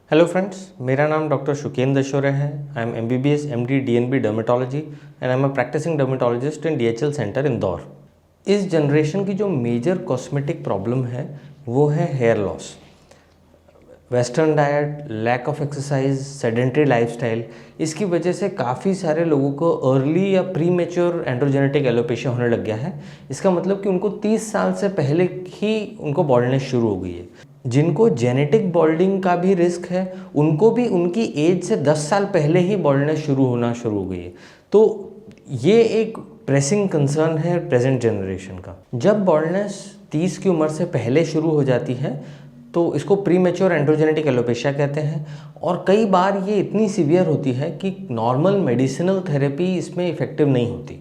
Hello friends, मेरा नाम doctor Shukendra Dashore है। I am MBBS MD DNB dermatology and I am a practicing dermatologist in DHL centre Indore. इस generation की जो major cosmetic problem है वो है hair loss. Western diet, lack of exercise, sedentary lifestyle, इसकी वजह से काफ़ी सारे लोगों को अर्ली या प्री मेच्योर एंड्रोजेनेटिक एलोपेशिया होने लग गया है। इसका मतलब कि उनको 30 साल से पहले ही उनको बॉल्डनेस शुरू हो गई है। जिनको जेनेटिक बॉल्डिंग का भी रिस्क है उनको भी उनकी एज से 10 साल पहले ही बॉल्डनेस शुरू हो गई है। तो ये एक प्रेसिंग कंसर्न है प्रेजेंट जनरेशन का। जब बॉल्डनेस 30 की उम्र से पहले शुरू हो जाती है तो इसको प्री मैच्योर एंड्रोजेनेटिक एलोपेशिया कहते हैं, और कई बार ये इतनी सीवियर होती है कि नॉर्मल मेडिसिनल थेरेपी इसमें इफ़ेक्टिव नहीं होती।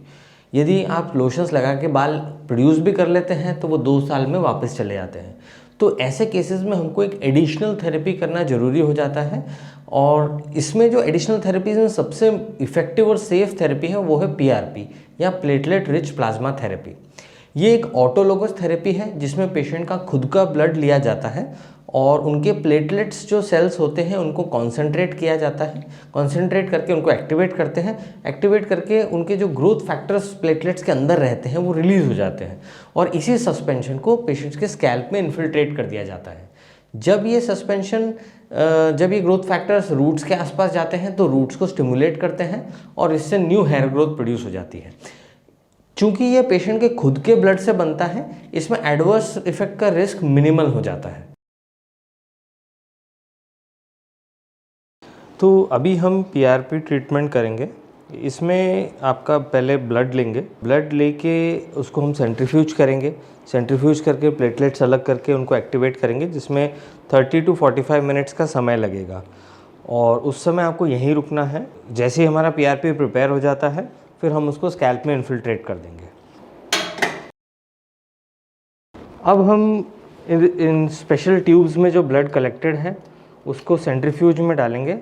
यदि आप लोशंस लगा के बाल प्रोड्यूस भी कर लेते हैं तो वो 2 साल में वापस चले जाते हैं। तो ऐसे केसेस में हमको एक एडिशनल थेरेपी करना ज़रूरी हो जाता है, और इसमें जो एडिशनल थेरेपीज में सबसे इफ़ेक्टिव और सेफ थेरेपी है वो है PRP या प्लेटलेट रिच प्लाज्मा थेरेपी। ये एक ऑटोलोगस थेरेपी है जिसमें पेशेंट का खुद का ब्लड लिया जाता है और उनके प्लेटलेट्स जो सेल्स होते हैं उनको कॉन्सेंट्रेट किया जाता है। कॉन्सेंट्रेट करके उनको एक्टिवेट करते हैं। एक्टिवेट करके उनके जो ग्रोथ फैक्टर्स प्लेटलेट्स के अंदर रहते हैं वो रिलीज़ हो जाते हैं, और इसी सस्पेंशन को पेशेंट्स के स्कैल्प में इन्फिल्ट्रेट कर दिया जाता है। जब ये ग्रोथ फैक्टर्स रूट्स के आसपास जाते हैं तो रूट्स को स्टिमुलेट करते हैं और इससे न्यू हेयर ग्रोथ प्रोड्यूस हो जाती है। चूँकि ये पेशेंट के खुद के ब्लड से बनता है, इसमें एडवर्स इफेक्ट का रिस्क मिनिमल हो जाता है। तो अभी हम PRP ट्रीटमेंट करेंगे। इसमें आपका पहले ब्लड लेंगे, ब्लड लेके उसको हम सेंट्रीफ्यूज करेंगे। सेंट्रीफ्यूज करके प्लेटलेट्स अलग करके उनको एक्टिवेट करेंगे, जिसमें 30 to 45 मिनट्स का समय लगेगा, और उस समय आपको यहीं रुकना है। जैसे ही हमारा PRP प्रिपेयर हो जाता है फिर हम उसको स्कैल्प में इन्फिल्ट्रेट कर देंगे। अब हम इन स्पेशल ट्यूब्स में जो ब्लड कलेक्टेड है उसको सेंट्रीफ्यूज में डालेंगे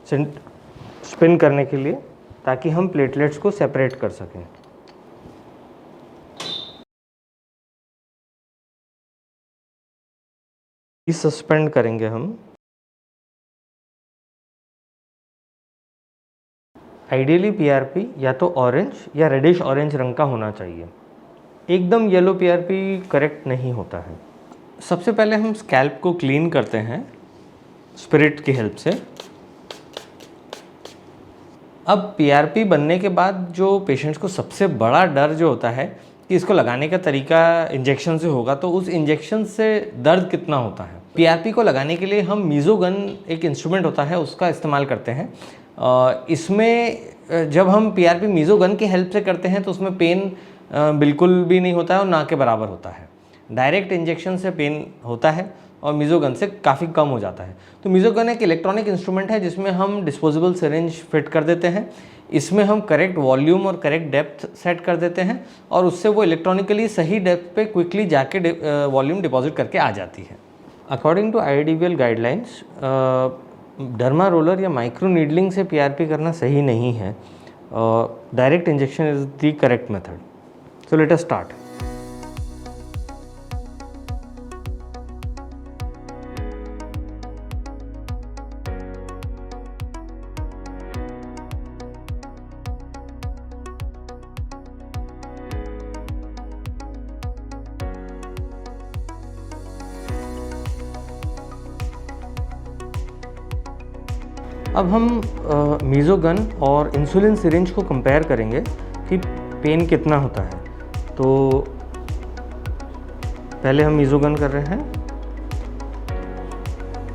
स्पिन करने के लिए, ताकि हम प्लेटलेट्स को सेपरेट कर सकें। इस सस्पेंड करेंगे हम। आइडियली PRP या तो ऑरेंज या रेडिश ऑरेंज रंग का होना चाहिए। एकदम येलो PRP करेक्ट नहीं होता है। सबसे पहले हम स्कैल्प को क्लीन करते हैं स्पिरिट की हेल्प से। अब PRP बनने के बाद जो पेशेंट्स को सबसे बड़ा डर जो होता है कि इसको लगाने का तरीका इंजेक्शन से होगा, तो उस इंजेक्शन से दर्द कितना होता है। PRP को लगाने के लिए हम मीज़ोगन एक इंस्ट्रूमेंट होता है उसका इस्तेमाल करते हैं। इसमें जब हम PRP मीज़ोगन की हेल्प से करते हैं तो उसमें पेन बिल्कुल भी नहीं होता है और ना के बराबर होता है। डायरेक्ट इंजेक्शन से पेन होता है और मीज़ोगन से काफ़ी कम हो जाता है। तो मीज़ोगन एक इलेक्ट्रॉनिक इंस्ट्रूमेंट है जिसमें हम डिस्पोजेबल सिरिंज फिट कर देते हैं। इसमें हम करेक्ट वॉल्यूम और करेक्ट डेप्थ सेट कर देते हैं, और उससे वो इलेक्ट्रॉनिकली सही डेप्थ पे क्विकली जाके वॉल्यूम डिपॉजिट करके आ जाती है। According to IIDVL guidelines, derma roller या माइक्रो नीडलिंग से PRP करना सही नहीं है। Direct injection is the correct method. So let us start. अब हम मीज़ोगन और इंसुलिन सिरिंज को कंपेयर करेंगे कि पेन कितना होता है। तो पहले हम मीज़ोगन कर रहे हैं।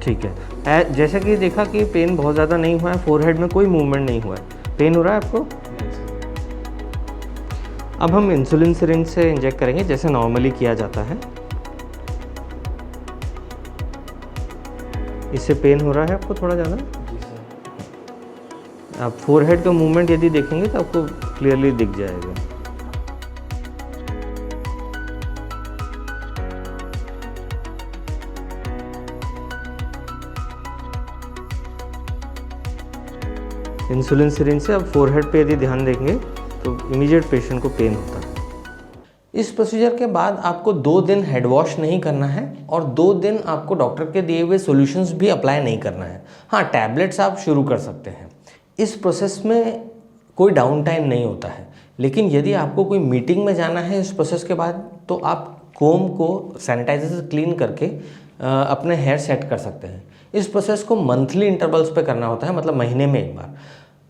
ठीक है, जैसे कि देखा कि पेन बहुत ज़्यादा नहीं हुआ है, फोरहेड में कोई मूवमेंट नहीं हुआ है। पेन हो रहा है आपको? अब हम इंसुलिन सिरिंज से इंजेक्ट करेंगे जैसे नॉर्मली किया जाता है। इससे पेन हो रहा है आपको थोड़ा ज़्यादा? आप फोरहेड का मूवमेंट यदि देखेंगे तो आपको क्लियरली दिख जाएगा। इंसुलिन सिरिंज से आप फोरहेड पे यदि ध्यान देंगे तो इमीडिएट पेशेंट को पेन होता है। इस प्रोसीजर के बाद आपको 2 दिन हेड वॉश नहीं करना है और 2 दिन आपको डॉक्टर के दिए हुए सॉल्यूशंस भी अप्लाई नहीं करना है। हाँ, टैबलेट्स आप शुरू कर सकते हैं। इस प्रोसेस में कोई डाउन टाइम नहीं होता है, लेकिन यदि आपको कोई मीटिंग में जाना है इस प्रोसेस के बाद, तो आप कोम को सैनिटाइजर से क्लीन करके अपने हेयर सेट कर सकते हैं। इस प्रोसेस को मंथली इंटरवल्स पे करना होता है, मतलब महीने में एक बार।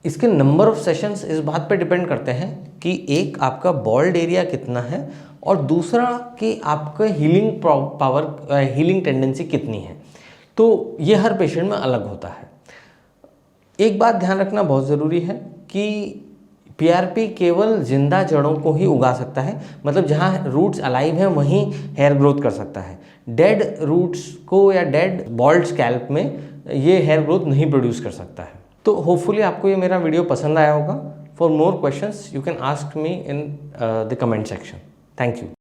इसके नंबर ऑफ सेशंस इस बात पे डिपेंड करते हैं कि एक आपका बॉल्ड एरिया कितना है और दूसरा कि आपका हीलिंग पावर, हीलिंग टेंडेंसी कितनी है। तो ये हर पेशेंट में अलग होता है। एक बात ध्यान रखना बहुत ज़रूरी है कि पीआरपी केवल जिंदा जड़ों को ही उगा सकता है, मतलब जहाँ रूट्स अलाइव हैं वहीं हेयर ग्रोथ कर सकता है। डेड रूट्स को या डेड बॉल्ड स्कैल्प में ये हेयर ग्रोथ नहीं प्रोड्यूस कर सकता है। तो होपफुली आपको ये मेरा वीडियो पसंद आया होगा। For more questions you can ask me in the comment section. Thank you.